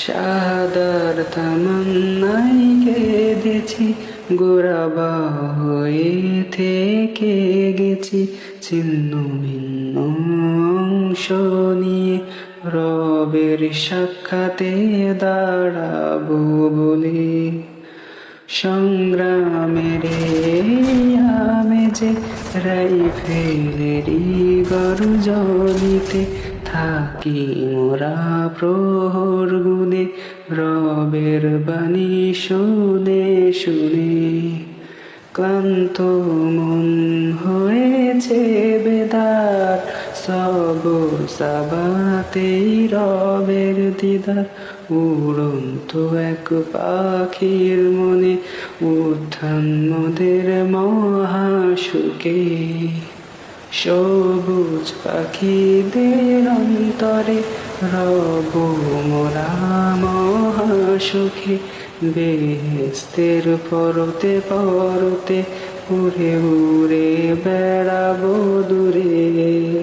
শাহাদার তামান্নাই কেঁদেছি, গোরাবা হয়ে থেকে গেছি, ছিন্ন ভিন্ন অংশ নিয়ে রবের সাক্ষাতে দাঁড়াবো বলে। সংগ্রামের আমেজে রাইফেলেরই গর্জনিতে থাকি মোরা প্রহর গুনে, রবের বাণী শুনে শুনে। ক্লান্ত মন হয়েছে বেদার, সবর সাবাতেই রবের দিদার। উড়ন্ত এক পাখির মনে উত্থান মোদের মহাসুখে, সবুজ পাখিদের অন্তরে রব মোরা মহাসুখে। বেহেস্তের পরতে পরতে উড়ে উড়ে বেড়াবো দূরে।